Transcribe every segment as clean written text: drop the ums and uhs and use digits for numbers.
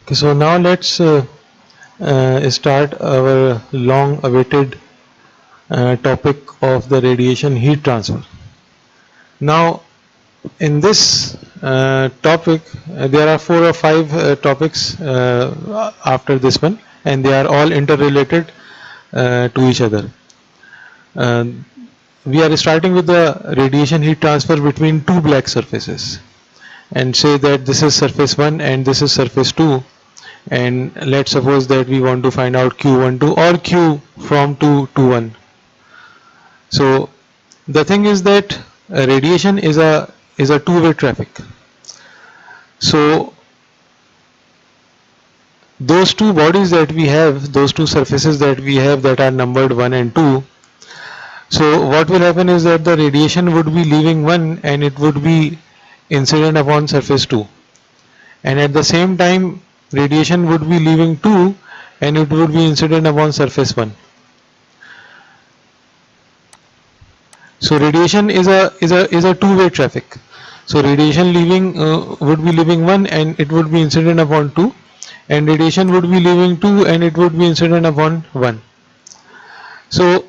Okay, so now let's start our long-awaited topic of the radiation heat transfer. Now, in this topic, there are 4 or 5 topics after this one, and they are all interrelated to each other. Uh, we are starting with the radiation heat transfer between two black surfaces, and say that this is surface 1 and this is surface 2. And let's suppose that we want to find out Q12 or Q from 2 to 1. So the thing is that radiation is a two-way traffic. So those two bodies that we have, those two surfaces that we have that are numbered 1 and 2, so what will happen is that the radiation would be leaving 1 and it would be incident upon surface 2, and at the same time radiation would be leaving 2 and it would be incident upon surface 1. So radiation is a two-way traffic. So radiation leaving would be leaving 1 and it would be incident upon 2, and radiation would be leaving 2 and it would be incident upon 1. So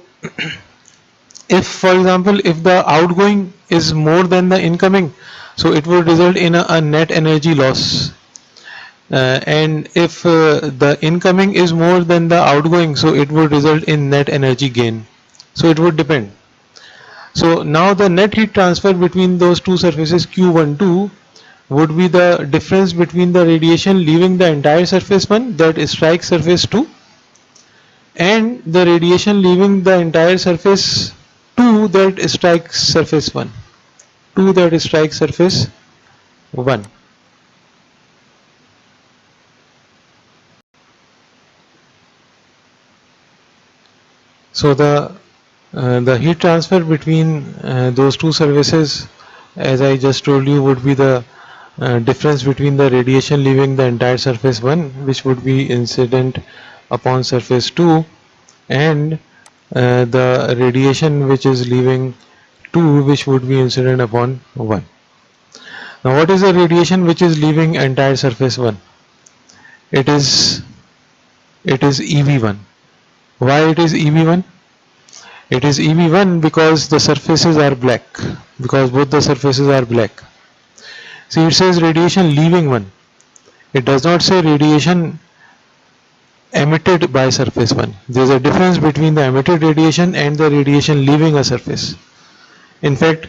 if, for example, if the outgoing is more than the incoming, so it would result in a net energy loss. And if the incoming is more than the outgoing, so it would result in net energy gain. So it would depend. So now the net heat transfer between those two surfaces Q12 would be the difference between the radiation leaving the entire surface 1 that strikes surface 2 and the radiation leaving the entire surface 2 that strikes surface 1. 2 that strikes surface 1. So the heat transfer between those two surfaces, as I just told you, would be the difference between the radiation leaving the entire surface 1, which would be incident upon surface 2, and the radiation which is leaving 2, which would be incident upon 1. Now what is the radiation which is leaving entire surface 1? It is EV1. Why it is EV1? It is EV1 because the surfaces are black, because both the surfaces are black. See, it says radiation leaving 1. It does not say radiation emitted by surface 1. There is a difference between the emitted radiation and the radiation leaving a surface. In fact,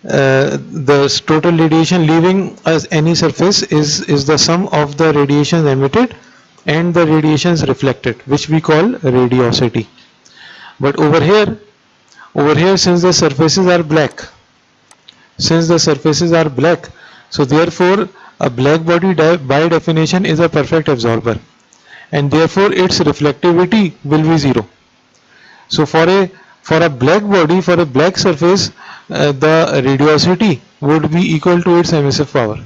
the total radiation leaving any surface is the sum of the radiations emitted and the radiations reflected, which we call radiosity. But over here since the surfaces are black, so therefore a black body by definition is a perfect absorber, and therefore its reflectivity will be 0. So for a black body, for a black surface, the radiosity would be equal to its emissive power,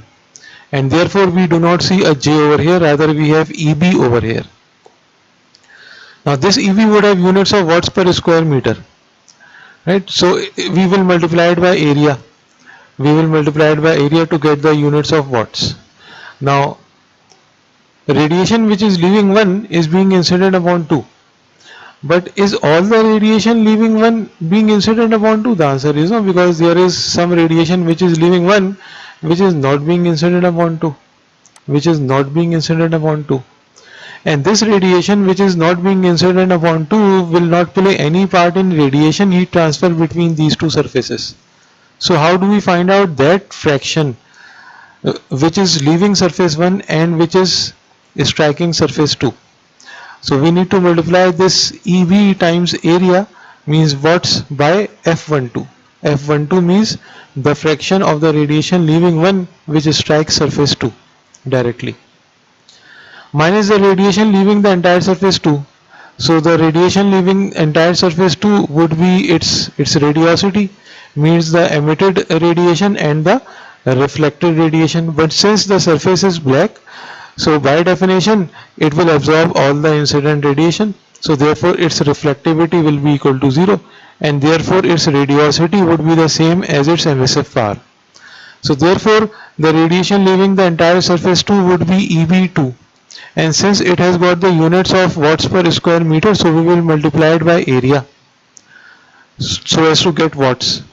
and therefore we do not see a J over here, rather we have EB over here. Now this EB would have units of watts per square meter, right? So we will multiply it by area. To get the units of watts. Now radiation which is leaving 1 is being incident upon 2. But is all the radiation leaving 1 being incident upon 2? The answer is no, because there is some radiation which is leaving 1 which is not being incident upon 2. And this radiation which is not being incident upon 2 will not play any part in radiation heat transfer between these two surfaces. So how do we find out that fraction which is leaving surface 1 and which is striking surface 2? So we need to multiply this EB times area, means watts, by F12. F12 means the fraction of the radiation leaving 1 which strikes surface 2 directly, minus the radiation leaving the entire surface 2. So the radiation leaving entire surface 2 would be its radiosity, means the emitted radiation and the reflected radiation. But since the surface is black, so by definition it will absorb all the incident radiation, so therefore its reflectivity will be equal to 0, and therefore its radiosity would be the same as its emissive power. So therefore the radiation leaving the entire surface 2 would be EB2, and since it has got the units of watts per square meter, so we will multiply it by area so as to get watts.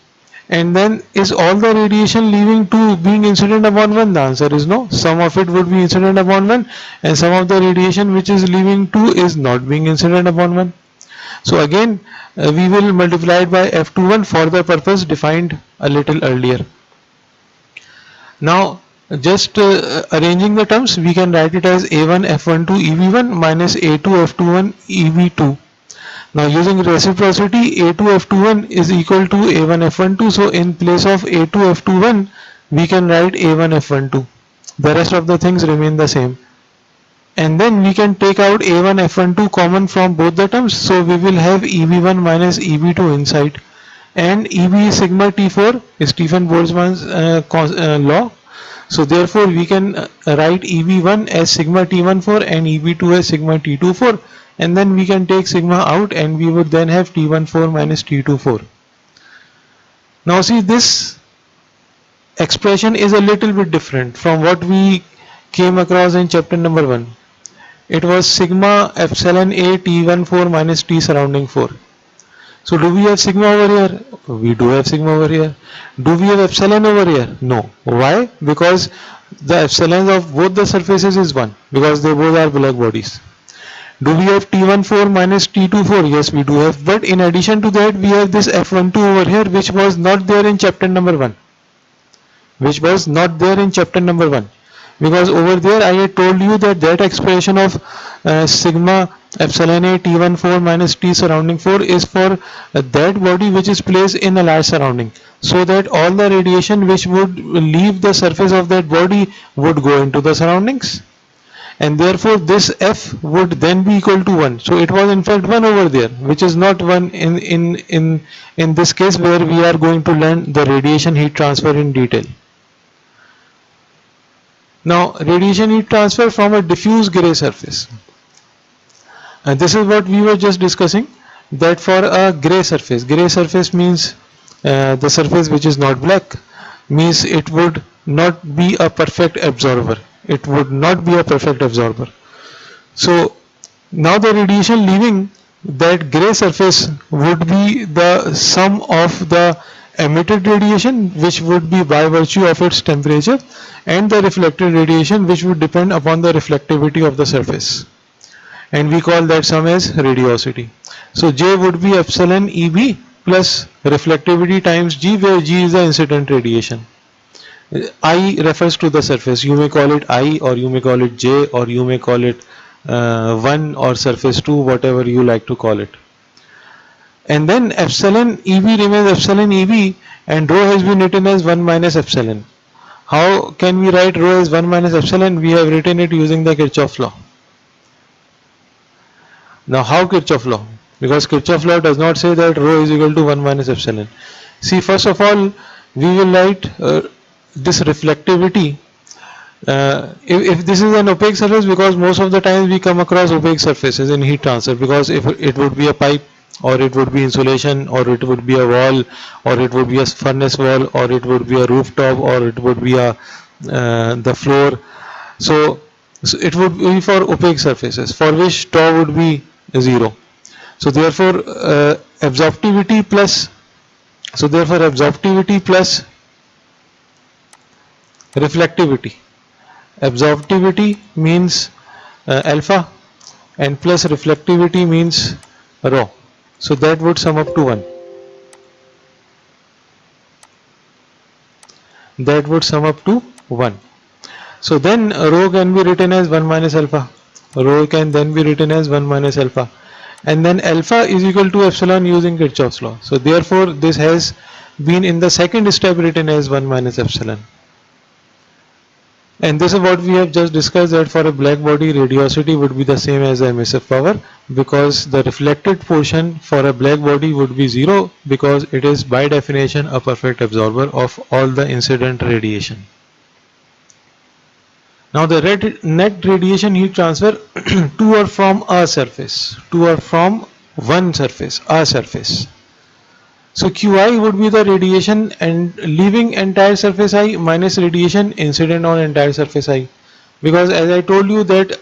And then, is all the radiation leaving 2 being incident upon 1? The answer is no. Some of it would be incident upon 1, and some of the radiation which is leaving 2 is not being incident upon 1. So again, we will multiply it by F21 for the purpose defined a little earlier. Now, just arranging the terms, we can write it as A1 F12 EV1 minus A2 F21 EV2. Now, using reciprocity, A2 F21 is equal to A1 F12. So, in place of A2 F21, we can write A1 F12. The rest of the things remain the same. And then we can take out A1 F12 common from both the terms. So, we will have EV1 minus EV2 inside. And EV sigma T4 is Stephen Boltzmann's law. So therefore we can write EV1 as sigma T14 and EV2 as sigma T24, and then we can take sigma out and we would then have T14 minus T24. Now see, this expression is a little bit different from what we came across in chapter number 1. It was sigma epsilon A T14 minus T surrounding 4. So do we have sigma over here? We do have sigma over here. Do we have epsilon over here? No. Why? Because the epsilon of both the surfaces is 1, because they both are black bodies. Do we have T14 minus T24? Yes, we do have. But in addition to that, we have this F12 over here, which was not there in chapter number 1. Because over there I had told you that expression of sigma epsilon A T14 minus T surrounding 4 is for that body which is placed in a large surrounding, so that all the radiation which would leave the surface of that body would go into the surroundings, and therefore this F would then be equal to 1. So it was in fact 1 over there, which is not 1 in this case, where we are going to learn the radiation heat transfer in detail. Now, radiation heat transfer from a diffuse gray surface. And this is what we were just discussing, that for a gray surface means the surface which is not black, means it would not be a perfect absorber. So now the radiation leaving that gray surface would be the sum of the emitted radiation, which would be by virtue of its temperature, and the reflected radiation, which would depend upon the reflectivity of the surface, and we call that sum as radiosity. So J would be epsilon EB plus reflectivity times G, where G is the incident radiation. I refers to the surface. You may call it I, or you may call it J, or you may call it 1 or surface 2, whatever you like to call it. And then epsilon EB remains epsilon EB, and rho has been written as 1 minus epsilon. How can we write rho as 1 minus epsilon? We have written it using the Kirchhoff law. Now how Kirchhoff law? Because Kirchhoff law does not say that rho is equal to 1 minus epsilon. See, first of all, we will write this reflectivity. If this is an opaque surface, because most of the time we come across opaque surfaces in heat transfer, because if it would be a pipe, or it would be insulation, or it would be a wall, or it would be a furnace wall, or it would be a rooftop, or it would be a the floor. So it would be for opaque surfaces for which tau would be 0. So therefore absorptivity plus reflectivity. Absorptivity means alpha, and plus reflectivity means rho. So that would sum up to 1. So then rho can be written as 1 minus alpha. And then alpha is equal to epsilon using Kirchhoff's law. So therefore this has been in the second step written as 1 minus epsilon. And this is what we have just discussed, that for a black body radiosity would be the same as the emissive power, because the reflected portion for a black body would be 0, because it is by definition a perfect absorber of all the incident radiation. Now the net radiation heat transfer to or from a surface, a surface. So Qi would be the radiation and leaving entire surface I minus radiation incident on entire surface I, because as I told you that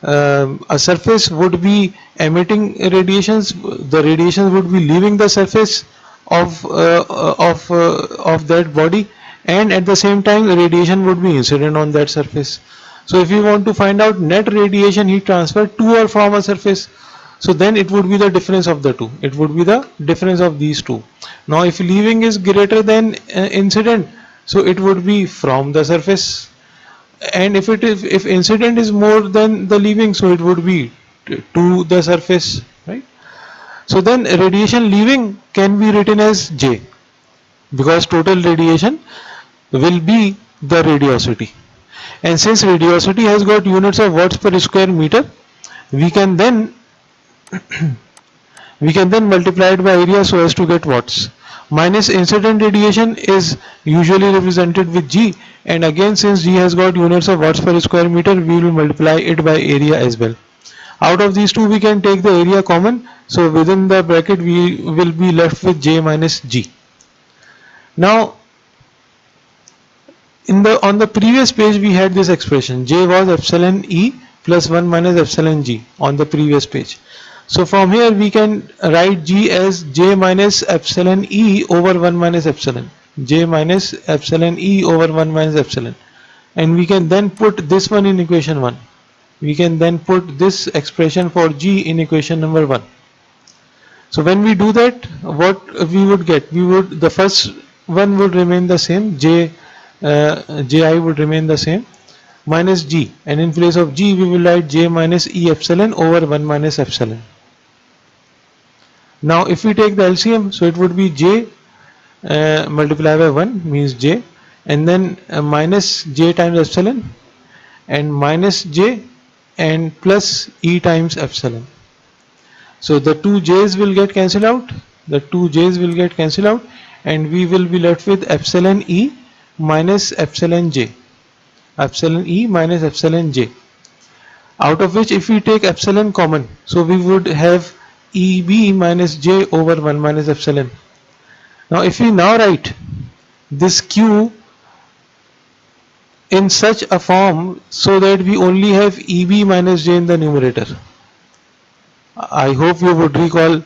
a surface would be emitting radiations, the radiations would be leaving the surface of that body, and at the same time radiation would be incident on that surface. So if you want to find out net radiation heat transfer to or from a surface, so then it would be the difference of the two. It would be the difference of these two. Now if leaving is greater than incident, so it would be from the surface, and if incident is more than the leaving, so it would be to the surface, right? So then radiation leaving can be written as J, because total radiation will be the radiosity, and since radiosity has got units of watts per square meter, we can then multiply it by area so as to get watts. Minus incident radiation is usually represented with G, and again since G has got units of watts per square meter, we will multiply it by area as well. Out of these two we can take the area common, so within the bracket we will be left with J minus G. Now on the previous page we had this expression, J was epsilon E plus 1 minus epsilon G on the previous page. So from here we can write G as J minus epsilon E over 1 minus epsilon. J minus epsilon E over 1 minus epsilon. And we can then put this one in equation 1. We can then put this expression for G in equation number 1. So when we do that, what we would get? The first one would remain the same, Ji would remain the same, minus G, and in place of G we will write J minus E epsilon over 1 minus epsilon. Now if we take the LCM, so it would be J multiplied by 1 means J, and then minus J times epsilon, and minus J and plus E times epsilon. So the two J's will get cancelled out, and we will be left with epsilon E minus epsilon J, out of which if we take epsilon common, so we would have EB minus J over 1 minus epsilon. Now if we now write this Q in such a form so that we only have EB minus J in the numerator, I hope you would recall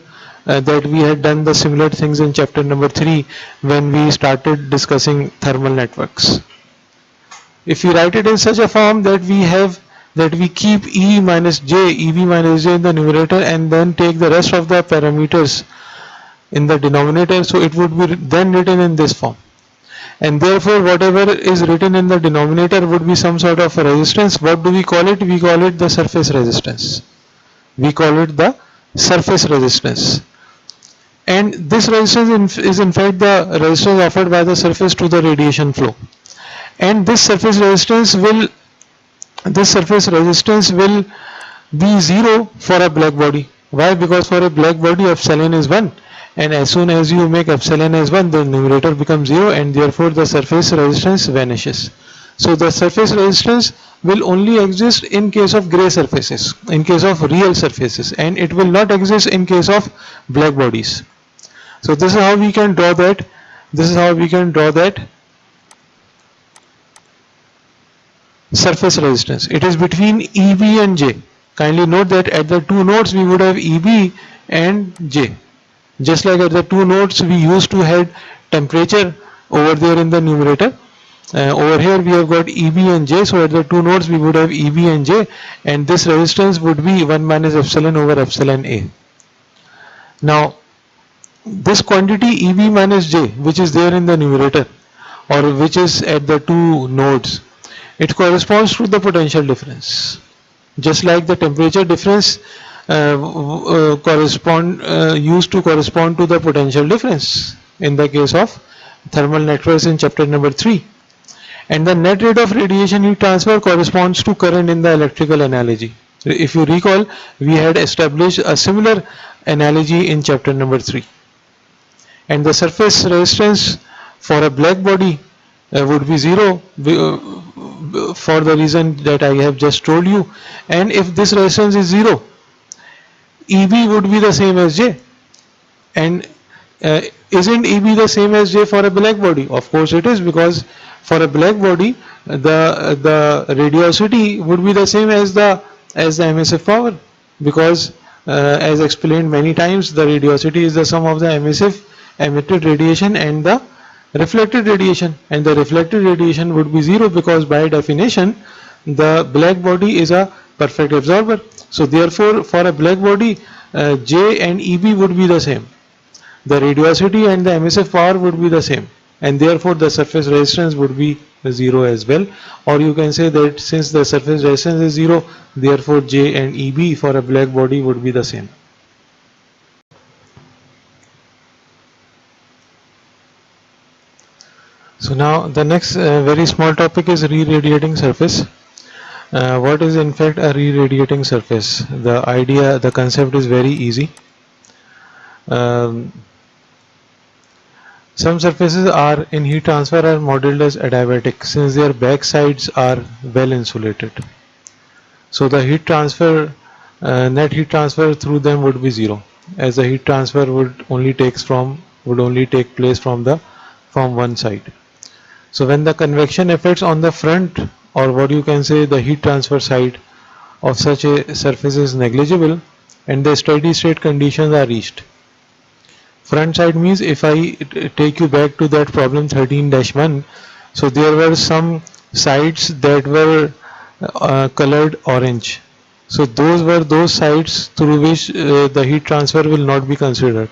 that we had done the similar things in chapter number 3 when we started discussing thermal networks. If we write it in such a form that we keep EB minus J in the numerator and then take the rest of the parameters in the denominator, so it would be then written in this form, and therefore whatever is written in the denominator would be some sort of a resistance. What do we call it? We call it the surface resistance. And this resistance is in fact the resistance offered by the surface to the radiation flow, and this surface resistance will be 0 for a black body. Why? Because for a black body epsilon is 1, and as soon as you make epsilon as 1, the numerator becomes 0, and therefore the surface resistance vanishes. So the surface resistance will only exist in case of gray surfaces, in case of real surfaces, and it will not exist in case of black bodies. So this is how we can draw that. Surface resistance. It is between EB and J. Kindly note that at the two nodes we would have EB and J. Just like at the two nodes we used to have temperature over there in the numerator. Over here we have got EB and J, so at the two nodes we would have EB and J, and this resistance would be 1 minus epsilon over epsilon A. Now this quantity EB minus J, which is there in the numerator, or which is at the two nodes, it corresponds to the potential difference. Just like the temperature difference used to correspond to the potential difference in the case of thermal networks in chapter number 3. And the net rate of radiation heat transfer corresponds to current in the electrical analogy. If you recall, we had established a similar analogy in chapter number 3. And the surface resistance for a black body would be 0 for the reason that I have just told you. And if this resistance is 0, EB would be the same as J. And isn't EB the same as J for a black body? Of course it is, because for a black body the radiosity would be the same as the as the emissive power, because as explained many times, the radiosity is the sum of the emissive emitted radiation and the reflected radiation, and the reflected radiation would be zero because by definition the black body is a perfect absorber. So therefore for a black body, J and EB would be the same, the radiosity and the emissive power would be the same, and therefore the surface resistance would be zero as well. Or you can say that since the surface resistance is zero, therefore J and EB for a black body would be the same. So now the next very small topic is re-radiating surface. What is in fact a re-radiating surface? The concept is very easy. Um, Some surfaces are in heat transfer are modeled as adiabatic since their back sides are well insulated. So the net heat transfer through them would be zero, as the heat transfer would only take place from one side. So when the convection effects on the front, or what you can say the heat transfer side of such a surface is negligible and the steady state conditions are reached. Front side means, if I take you back to that problem 13-1, so there were some sides that were colored orange. So those were those sides through which the heat transfer will not be considered.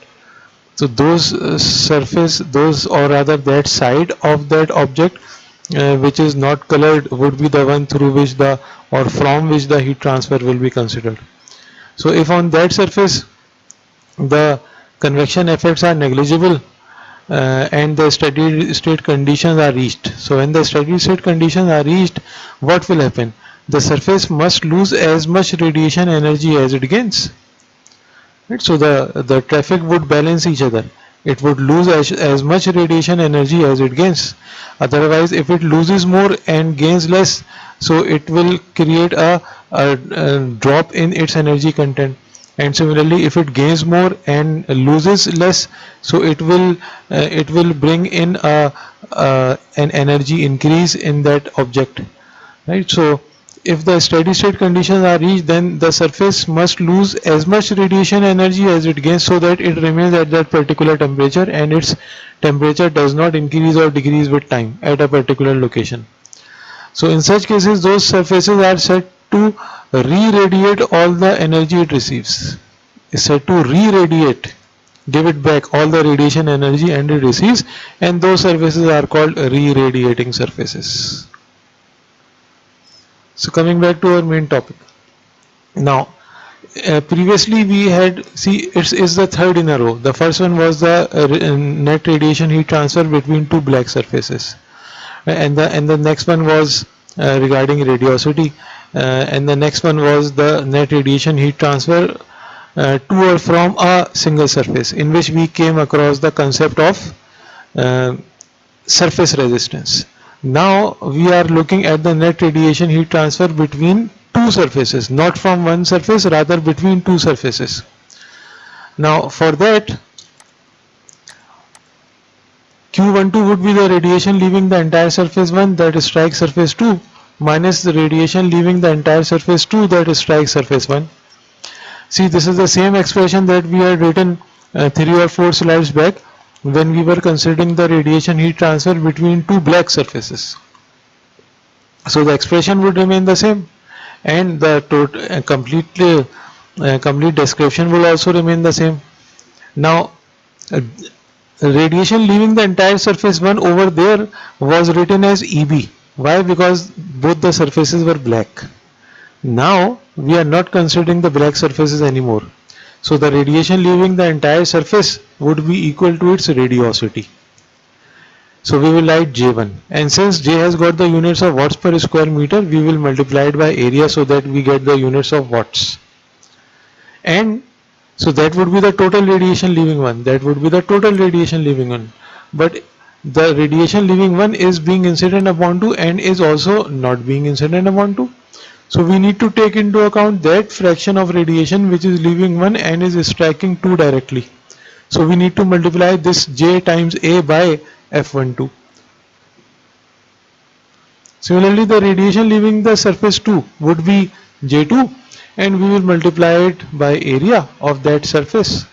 So those or rather that side of that object which is not colored would be the one through which from which the heat transfer will be considered. So if on that surface the convection effects are negligible and the steady state conditions are reached. So when the steady state conditions are reached, what will happen? The surface must lose as much radiation energy as it gains. Right? So the traffic would balance each other. It would lose as much radiation energy as it gains. Otherwise, if it loses more and gains less, so it will create a drop in its energy content. And similarly, if it gains more and loses less, so it will bring in an energy increase in that object, right? So if the steady state conditions are reached, then the surface must lose as much radiation energy as it gains so that it remains at that particular temperature and its temperature does not increase or decrease with time at a particular location. So in such cases, those surfaces are said to re-radiate all the energy it receives. It's said to re-radiate, give it back all the radiation energy and it receives, and those surfaces are called re-radiating surfaces. So coming back to our main topic. Now, previously we had, it's the third in a row. The first one was the net radiation heat transfer between two black surfaces. And the next one was regarding radiosity, and the next one was the net radiation heat transfer to or from a single surface, in which we came across the concept of surface resistance. Now we are looking at the net radiation heat transfer between two surfaces, not from one surface, rather between two surfaces. Now for that, Q12 would be the radiation leaving the entire surface 1, that strikes surface 2, minus the radiation leaving the entire surface 2, that strikes surface 1. See, this is the same expression that we had written 3 or 4 slides back when we were considering the radiation heat transfer between two black surfaces. So the expression would remain the same, and the complete description will also remain the same. Now radiation leaving the entire surface 1 over there was written as EB. Why? Because both the surfaces were black. Now we are not considering the black surfaces anymore. So the radiation leaving the entire surface would be equal to its radiosity. So we will write J1, and since J has got the units of watts per square meter, we will multiply it by area so that we get the units of watts. And so that would be the total radiation leaving one. But the radiation leaving one is being incident upon 2 and is also not being incident upon 2. So we need to take into account that fraction of radiation which is leaving 1 and is striking 2 directly. So we need to multiply this J times A by F12. Similarly, the radiation leaving the surface 2 would be J2, and we will multiply it by area of that surface,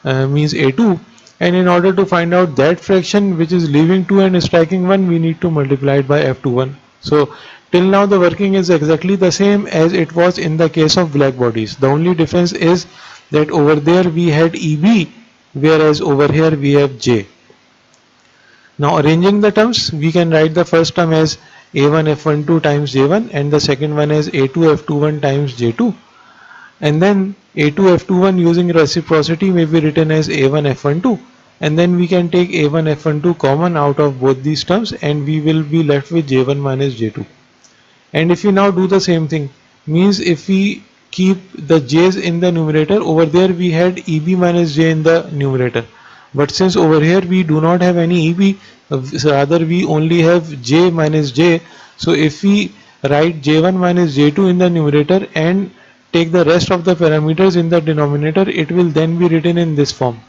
means A2, and in order to find out that fraction which is leaving 2 and striking 1, we need to multiply it by F21. So till now the working is exactly the same as it was in the case of black bodies. The only difference is that over there we had EB, whereas over here we have J. Now arranging the terms, we can write the first term as A1 F12 times J1 and the second one as A2 F21 times J2, and then A2 F21 using reciprocity may be written as A1 F12, and then we can take A1 F12 common out of both these terms and we will be left with J1 minus J2. And if we now do the same thing, means if we keep the J's in the numerator, over there we had EB minus J in the numerator, but since over here we do not have any EB, rather we only have J minus J, so if we write J1 minus J2 in the numerator and take the rest of the parameters in the denominator, it will then be written in this form,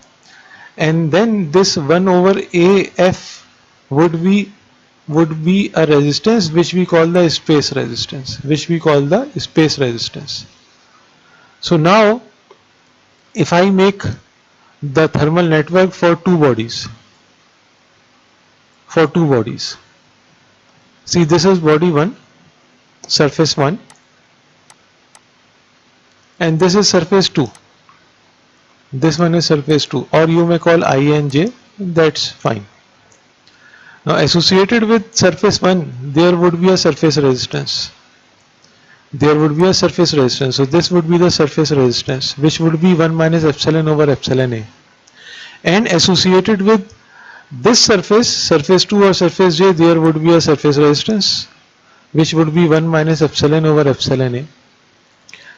and then this 1 over AF would be a resistance which we call the space resistance, So now if I make the thermal network for two bodies, see, this is body 1, surface 1, and this is surface 2. This one is surface 2, or you may call I and J, that's fine. Now associated with surface 1 there would be a surface resistance. So this would be the surface resistance, which would be 1 minus epsilon over epsilon A. And associated with this surface 2 or surface J, there would be a surface resistance, which would be 1 minus epsilon over epsilon A.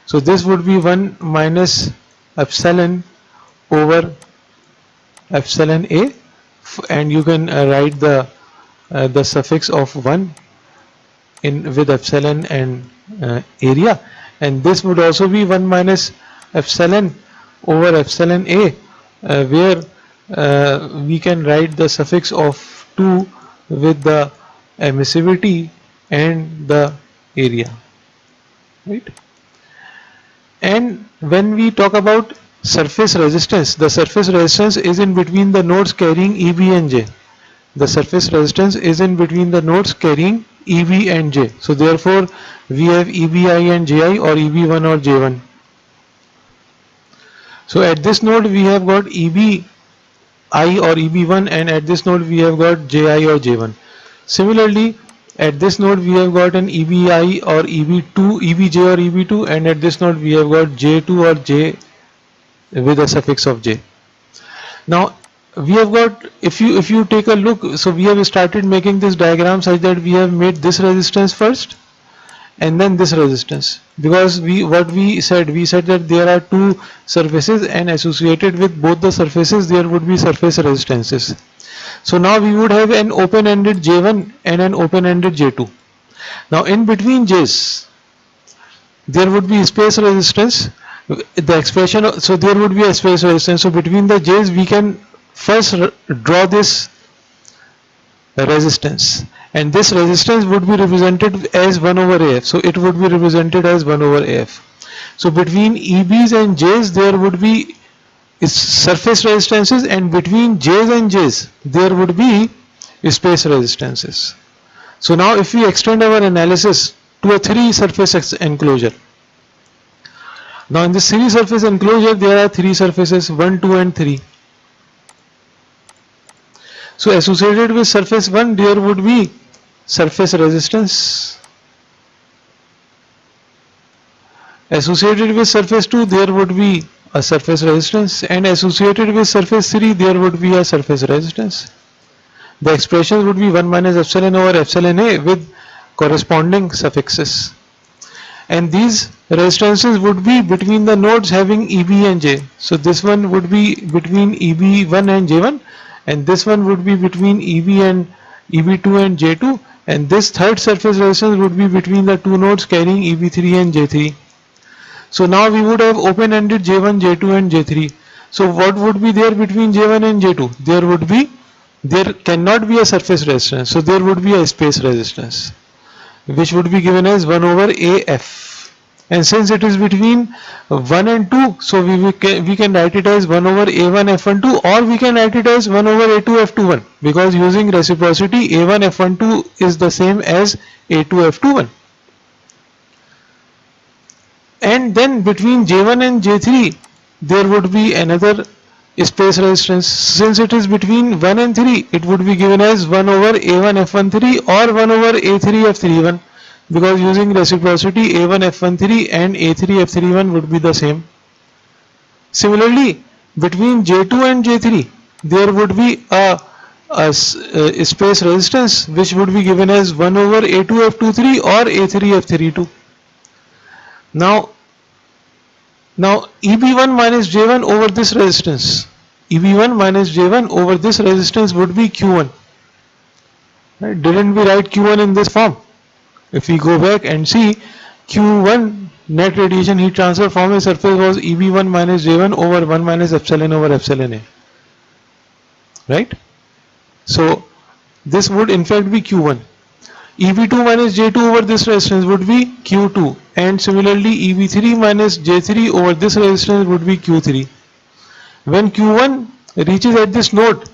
So this would be 1 minus epsilon over epsilon A, and you can write the suffix of 1 in with epsilon and area, and this would also be 1 minus epsilon over epsilon A, where we can write the suffix of 2 with the emissivity and the area, right? And when we talk about surface resistance, the surface resistance is in between the nodes carrying EB and J. The surface resistance is in between the nodes carrying EB and J. So therefore we have EBI and JI, or EB1 or J1. So at this node we have got EBI or EB1, and at this node we have got JI or J1. Similarly, at this node we have got an EBI or EB2, EBJ or EB2, and at this node we have got J2 or J with a suffix of J. Now we have got, if you take a look, so we have started making this diagram such that we have made this resistance first and then this resistance, because we said that there are two surfaces and associated with both the surfaces there would be surface resistances. So now we would have an open-ended J1 and an open-ended J2. Now in between J's there would be space resistance, the expression, so there would be a space resistance. So between the J's we can first draw this resistance, and this resistance would be represented as 1 over AF. So it would be represented as 1 over AF. So between EBs and J's there would be surface resistances, and between J's and J's there would be space resistances. So now if we extend our analysis to a 3 surface enclosure, now in this 3 surface enclosure there are 3 surfaces, 1, 2 and 3. So associated with surface 1 there would be surface resistance, associated with surface 2 there would be a surface resistance, and associated with surface 3 there would be a surface resistance. The expression would be 1 minus epsilon over epsilon A with corresponding suffixes, and these resistances would be between the nodes having EB and J. So this one would be between EB1 and J1, and this one would be between EB and EB2 and J2, and this third surface resistance would be between the two nodes carrying EB3 and J3. So now we would have open-ended J1, J2 and J3. So what would be there between J1 and J2? There cannot be a surface resistance, so there would be a space resistance, which would be given as 1 over AF. and since it is between 1 and 2, so we can write it as 1 over a1 f12, or we can write it as 1 over a2 f21, because using reciprocity a1 f12 is the same as a2 f21. And then between J1 and J3 there would be another space resistance. Since it is between 1 and 3, it would be given as 1 over a1 f13 or 1 over a3 f31, because using reciprocity a1 f13 and a3 f31 would be the same. Similarly, between J2 and J3 there would be a space resistance which would be given as 1 over a2 f23 or a3 f32. Now EB1 minus J1 over this resistance, EB1 minus J1 over this resistance would be Q1. Right? Didn't we write Q1 in this form? If we go back and see, Q1 net radiation heat transfer from a surface was EB1 minus J1 over 1 minus epsilon over epsilon A. Right? So this would in fact be Q1. EB2 minus J2 over this resistance would be Q2, and similarly EB3 minus J3 over this resistance would be Q3. When Q1 reaches at this node,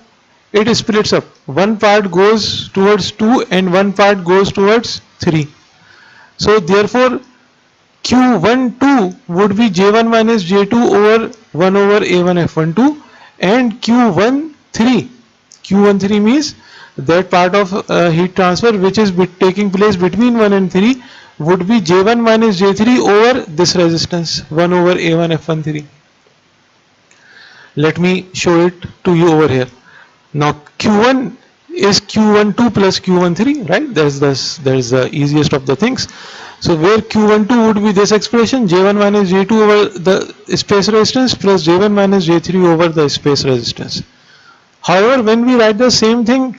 it splits up. One part goes towards 2 and one part goes towards 3. So therefore Q12 would be J1 minus J2 over 1 over A1 F12, and Q13 means that part of heat transfer which is taking place between 1 and 3 would be J1 minus J3 over this resistance 1 over A1 F13. Let me show it to you over here. Now Q1 is Q12 plus Q13, right? That is the easiest of the things. So where Q12 would be this expression, J1 minus J2 over the space resistance plus J1 minus J3 over the space resistance. However, when we write the same thing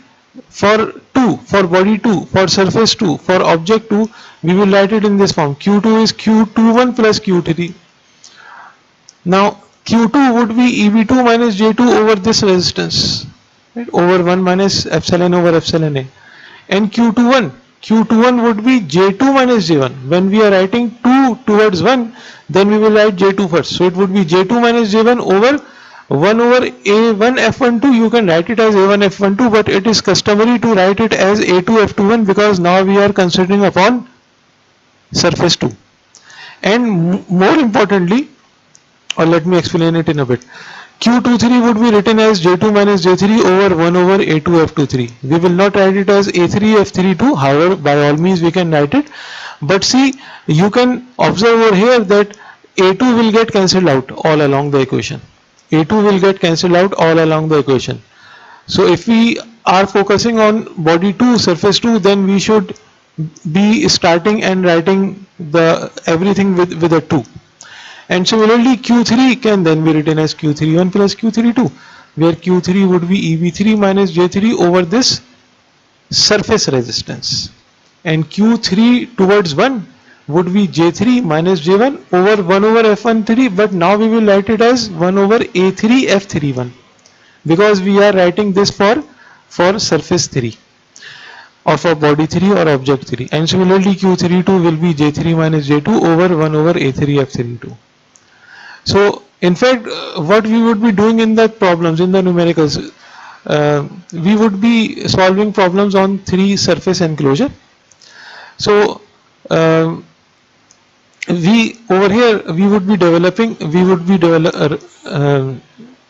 for body 2, for surface 2, for object 2, we will write it in this form. Q2 is Q21 plus Q3. Now Q2 would be EB2 minus J2 over this resistance, right, over 1 minus epsilon over epsilon A. And Q21 would be J2 minus J1. When we are writing 2 towards 1, then we will write J2 first. So it would be J2 minus J1 over 1 over A1 F12. You can write it as A1 F12, but it is customary to write it as A2 F21 because now we are considering upon surface 2. And more importantly, or let me explain it in a bit, Q23 would be written as J2 minus J3 over 1 over A2 F23. We will not write it as A3 F32, however by all means we can write it. But see, you can observe over here that A2 will get cancelled out all along the equation. A2 will get cancelled out all along the equation. So if we are focusing on body 2, surface 2, then we should be starting and writing the everything with a 2. And similarly Q3 can then be written as Q31 plus Q32, where Q3 would be EB3 minus J3 over this surface resistance, and Q3 towards 1 would be J3 minus J1 over 1 over F13, but now we will write it as 1 over A3 F31 because we are writing this for surface 3 or for body 3 or object 3. And similarly Q32 will be J3 minus J2 over 1 over A3 F32. So in fact what we would be doing in the problems, in the numericals, we would be solving problems on 3 surface enclosure. So we over here we would be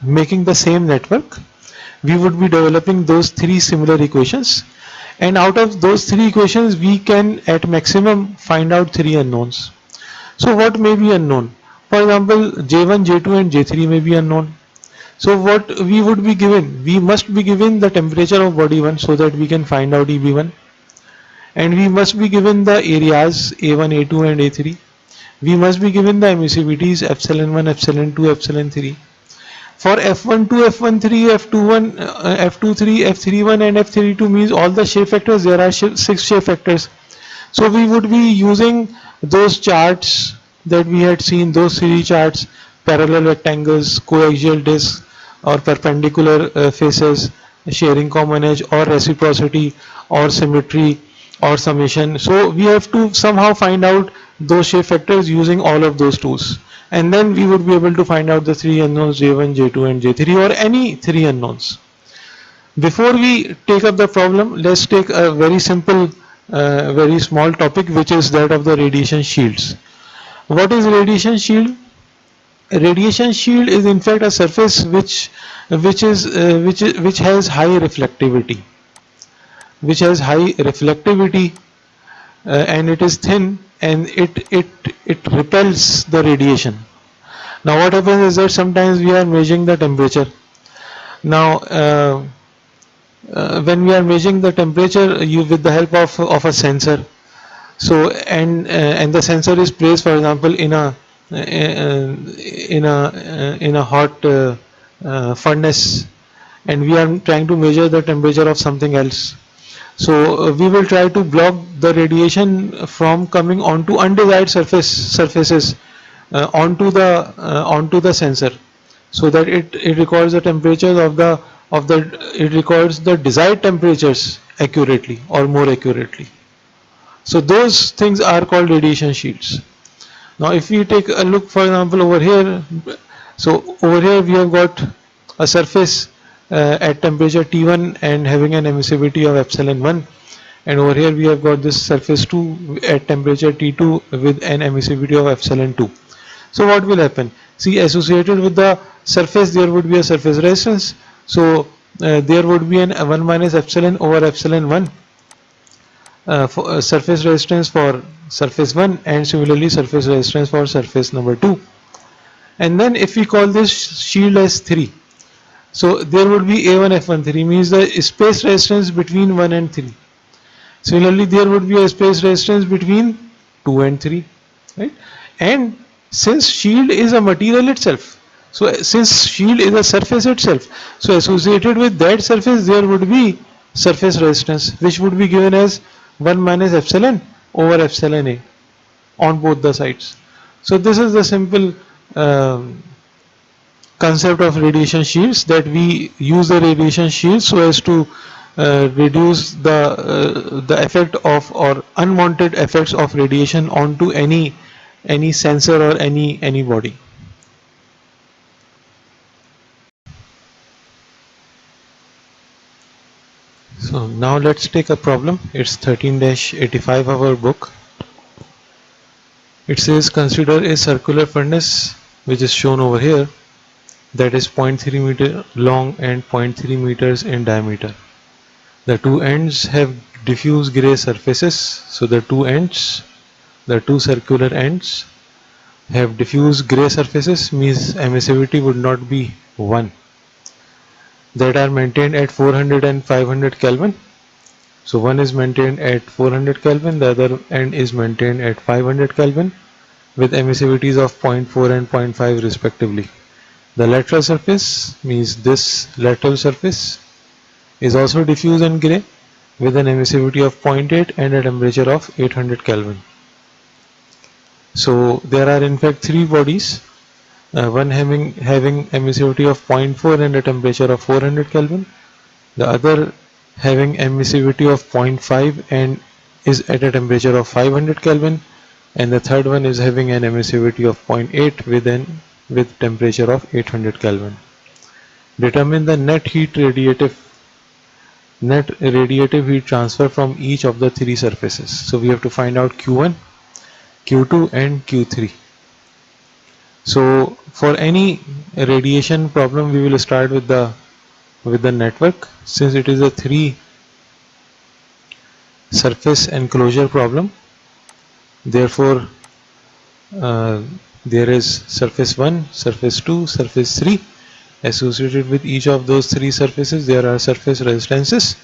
making the same network. We would be developing those 3 similar equations, and out of those 3 equations we can at maximum find out 3 unknowns. So what may be unknown? For example, J1, J2 and J3 may be unknown. So what we would be given? We must be given the temperature of body 1 so that we can find out EB1, and we must be given the areas A1, A2 and A3. We must be given the emissivities epsilon 1, epsilon 2, epsilon 3. For F12, F13, F21, F23, F31 and F32 means all the shape factors, there are 6 shape factors. So we would be using those charts that we had seen, those 3 charts, parallel rectangles, coaxial discs or perpendicular faces, sharing common edge or reciprocity or symmetry or summation. So we have to somehow find out those shape factors using all of those tools, and then we would be able to find out the three unknowns J1, J2 and J3, or any three unknowns. Before we take up the problem, let's take a very simple, very small topic, which is that of the radiation shields. What is radiation shield? A radiation shield is in fact a surface which has high reflectivity, and it is thin, and it repels the radiation. Now what happens is that sometimes we are measuring the temperature. Now when we are measuring the temperature with the help of a sensor, so and the sensor is placed, for example, in a hot furnace, and we are trying to measure the temperature of something else. So we will try to block the radiation from coming onto undesired surfaces onto the sensor, so that it records the temperatures it records the desired temperatures accurately, or more accurately. So those things are called radiation shields. Now if we take a look, for example, over here, so over here we have got a surface at temperature T1 and having an emissivity of epsilon 1, and over here we have got this surface 2 at temperature T2 with an emissivity of epsilon 2. So what will happen? See, associated with the surface there would be a surface resistance, so there would be an 1 minus epsilon over epsilon 1 for surface resistance for surface 1, and similarly surface resistance for surface number 2. And then if we call this shield as 3, so there would be A1 F1 3, means the space resistance between 1 and 3. Similarly there would be a space resistance between 2 and 3, right? And since shield is a material itself, so since shield is a surface itself, so associated with that surface there would be surface resistance, which would be given as 1 minus epsilon over epsilon A on both the sides. So this is the simple concept of radiation shields, that we use the radiation shields so as to reduce the effect of, or unwanted effects of, radiation onto any sensor or any body. So now let's take a problem. It's 13-85 of our book. It says consider a circular furnace which is shown over here, that is 0.3 meter long and 0.3 meters in diameter. The two ends have diffuse gray surfaces, so the two circular ends have diffuse gray surfaces, means emissivity would not be 1, that are maintained at 400 and 500 Kelvin. So one is maintained at 400 Kelvin, the other end is maintained at 500 Kelvin with emissivities of 0.4 and 0.5 respectively. The lateral surface, means this lateral surface, is also diffuse and gray with an emissivity of 0.8 and a temperature of 800 Kelvin. So there are in fact three bodies, one having emissivity of 0.4 and a temperature of 400 Kelvin, the other having emissivity of 0.5 and is at a temperature of 500 Kelvin, and the third one is having an emissivity of 0.8 with temperature of 800 Kelvin. Determine the net radiative heat transfer from each of the three surfaces. So we have to find out Q1, Q2 and Q3. So for any radiation problem we will start with the network, since it is a 3 surface enclosure problem. Therefore there is surface 1, surface 2, surface 3. Associated with each of those three surfaces there are surface resistances,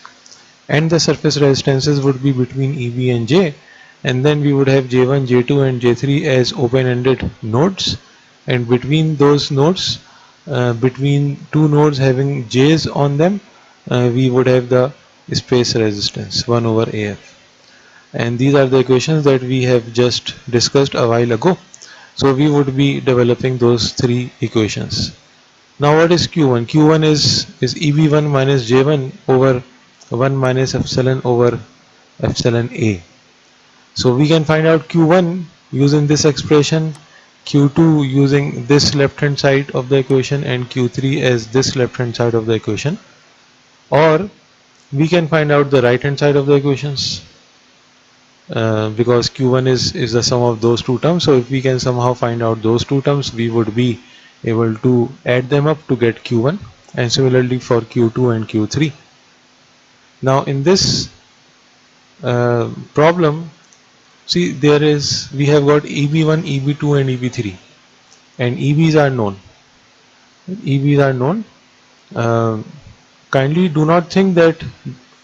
and the surface resistances would be between EB and J, and then we would have J1, J2 and J3 as open-ended nodes, and between those nodes, between two nodes having J's on them, we would have the space resistance 1 over AF. And these are the equations that we have just discussed a while ago. So we would be developing those three equations. Now what is Q1? Q1 is EB1 minus J1 over 1 minus epsilon over epsilon A. So we can find out Q1 using this expression, Q2 using this left hand side of the equation, and Q3 as this left hand side of the equation, or we can find out the right hand side of the equations, because Q1 is the sum of those two terms. So if we can somehow find out those two terms, we would be able to add them up to get Q1, and similarly for Q2 and Q3. Now in this problem, see, we have got EB1, EB2 and EB3, and EBs are known. EBs are known. Kindly do not think that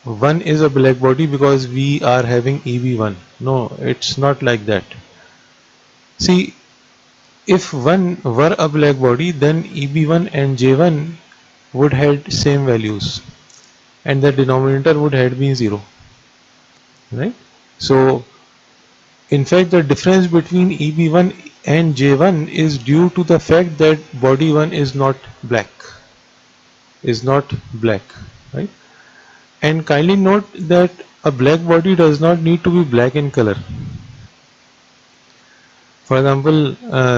1 is a black body because we are having EB1. No, it's not like that. See, if 1 were a black body, then EB1 and J1 would had same values, and the denominator would had been 0, right? So in fact, the difference between EB1 and J1 is due to the fact that body 1 is not black, right? And kindly note that a black body does not need to be black in color. For example,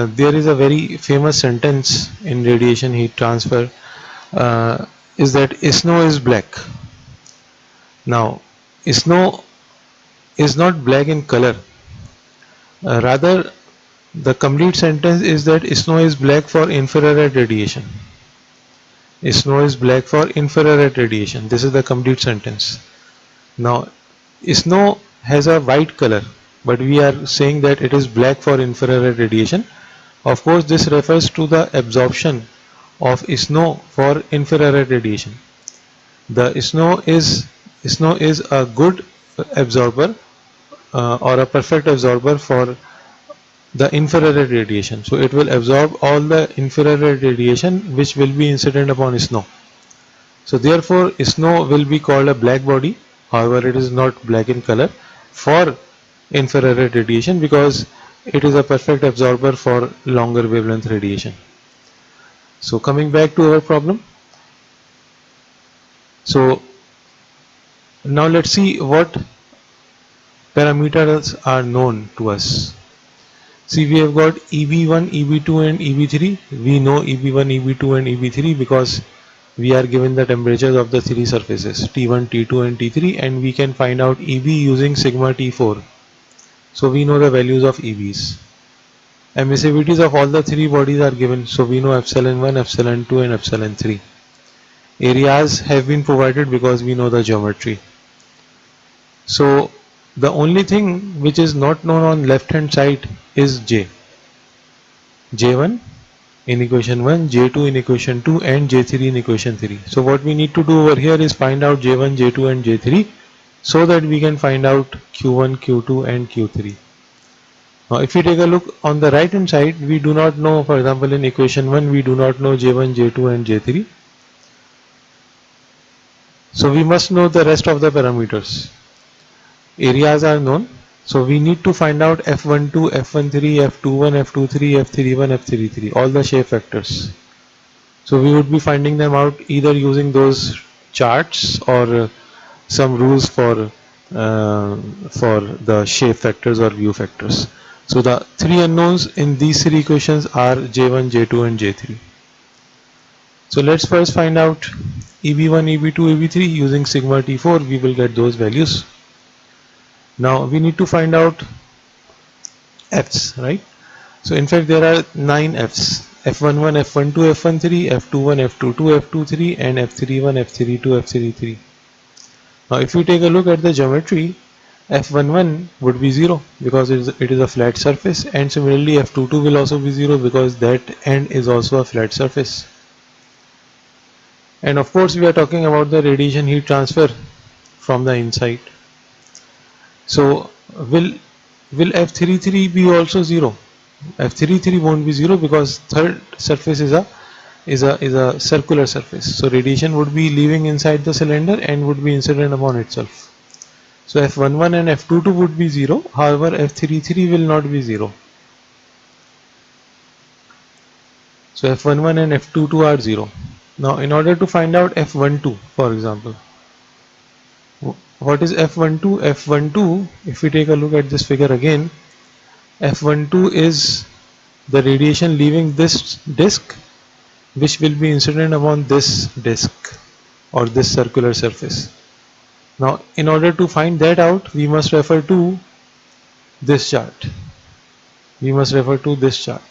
there is a very famous sentence in radiation heat transfer, is that snow is black. Now, snow is not black in color. Rather, the complete sentence is that snow is black for infrared radiation. Snow is black for infrared radiation. This is the complete sentence. Now, snow has a white color, but we are saying that it is black for infrared radiation. Of course, this refers to the absorption of snow for infrared radiation. The snow is a good absorber, or a perfect absorber for the infrared radiation. So it will absorb all the infrared radiation which will be incident upon snow. So therefore snow will be called a black body. However, it is not black in color for infrared radiation because it is a perfect absorber for longer wavelength radiation. So coming back to our problem. So now let's see what parameters are known to us. See, we have got EB1, EB2 and EB3. We know EB1, EB2 and EB3 because we are given the temperatures of the three surfaces T1, T2 and T3, and we can find out EB using sigma T4. So we know the values of EBs. Emissivities of all the three bodies are given, so we know epsilon 1, epsilon 2 and epsilon 3. Areas have been provided because we know the geometry. So the only thing which is not known on left hand side is J. J1 in equation 1, J2 in equation 2 and J3 in equation 3. So what we need to do over here is find out J1, J2 and J3 so that we can find out Q1, Q2 and Q3. Now if you take a look on the right hand side, we do not know, for example in equation 1 we do not know J1, J2 and J3. So we must know the rest of the parameters. Areas are known, so we need to find out F12, F13, F21, F23, F31, F33, all the shape factors. So we would be finding them out either using those charts or some rules for the shape factors or view factors. So the three unknowns in these three equations are J1, J2 and J3. So let's first find out EB1, EB2, EB3 using sigma T4. We will get those values. Now we need to find out F's, right? So in fact there are 9 F's: F11, F12, F13, F21, F22, F23 and F31, F32, F33. Now if you take a look at the geometry, F11 would be 0 because it is a flat surface, and similarly F22 will also be 0 because that end is also a flat surface. And of course we are talking about the radiation heat transfer from the inside. So will F33 be also 0? F33 won't be 0 because third surface is a circular surface. So radiation would be leaving inside the cylinder and would be incident upon itself. So F11 and F22 would be 0. However, F33 will not be 0. So F11 and F22 are 0. Now in order to find out F12, for example, what is F12? F12, if we take a look at this figure again, F12 is the radiation leaving this disk, which will be incident upon this disk or this circular surface. Now, in order to find that out, we must refer to this chart. We must refer to this chart.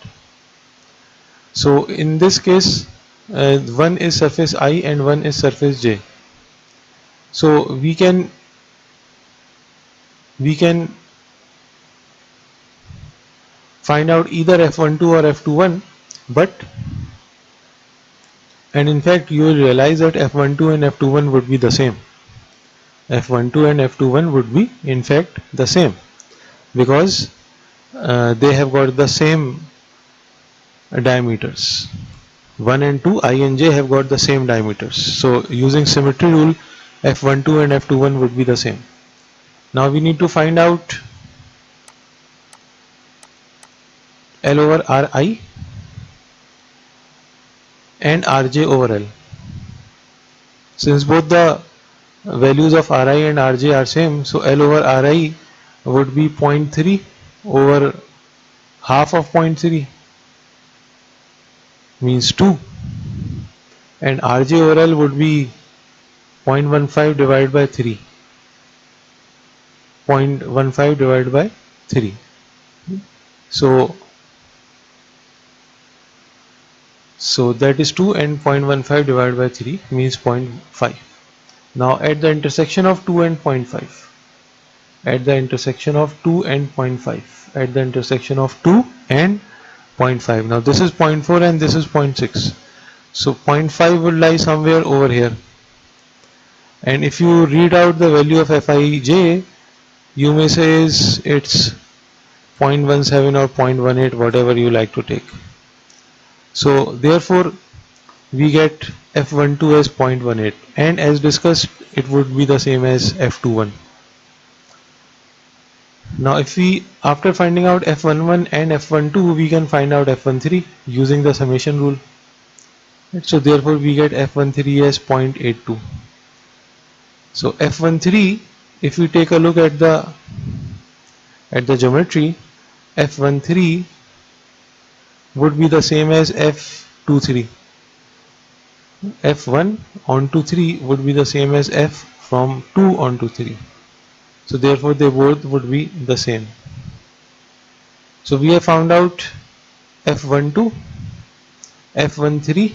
So, in this case, one is surface I and one is surface J. So, we can find out either F12 or F21, and in fact you will realize that F12 and F21 would be the same. F12 and F21 would be in fact the same, because they have got the same diameters. 1 and 2, I and J, have got the same diameters. So using symmetry rule, F12 and F21 would be the same. Now we need to find out L over Ri and Rj over L. Since both the values of Ri and Rj are same, so L over Ri would be 0.3 over half of 0.3, means 2, and Rj over L would be 0.15 divided by 3. 0.15 divided by 3. So that is 2, and 0.15 divided by 3 means 0.5. Now at the intersection of 2 and 0.5, at the intersection of 2 and 0.5, at the intersection of 2 and 0.5, now this is 0.4 and this is 0.6, so 0.5 will lie somewhere over here, and if you read out the value of Fij, you may say it's 0.17 or 0.18, whatever you like to take. So therefore we get F12 as 0.18, and as discussed, it would be the same as F21. Now if we, after finding out F11 and F12, we can find out F13 using the summation rule. So therefore we get F13 as 0.82. So F13, if we take a look at the geometry, F13 would be the same as F23. F1 onto 3 would be the same as F from 2 onto 3. So therefore they both would be the same. So we have found out F12, F13,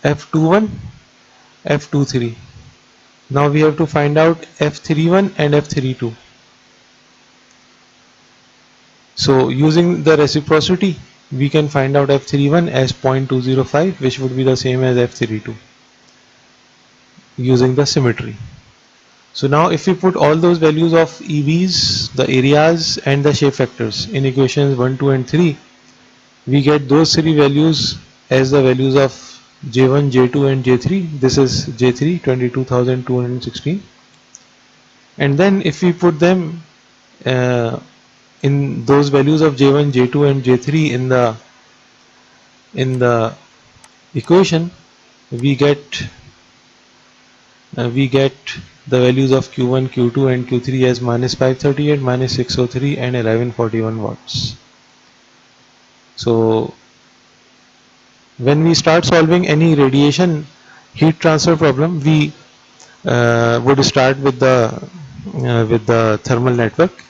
F21, F23. Now we have to find out F31 and F32. So using the reciprocity, we can find out F31 as 0.205, which would be the same as F32 using the symmetry. So now if we put all those values of EVs, the areas and the shape factors in equations 1, 2 and 3, we get those three values as the values of J1, J2 and J3. This is J3, 22,216. And then if we put them in those values of J1, J2 and J3 in the equation, we get the values of Q1, Q2 and Q3 as -538, -603 and 1141 watts. So when we start solving any radiation heat transfer problem, we would start with the thermal network,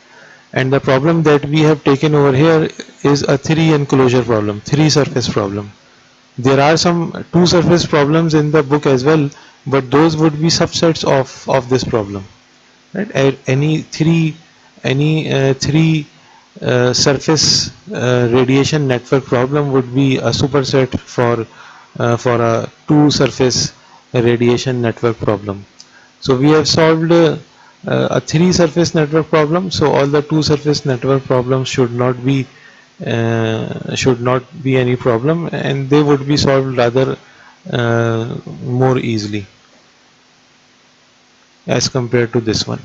and the problem that we have taken over here is a 3 enclosure problem, 3 surface problem. There are some 2 surface problems in the book as well, but those would be subsets of this problem, right? Any three surface radiation network problem would be a superset for a 2 surface radiation network problem. So we have solved a 3 surface network problem, so all the 2 surface network problems should not be any problem, and they would be solved rather more easily as compared to this one.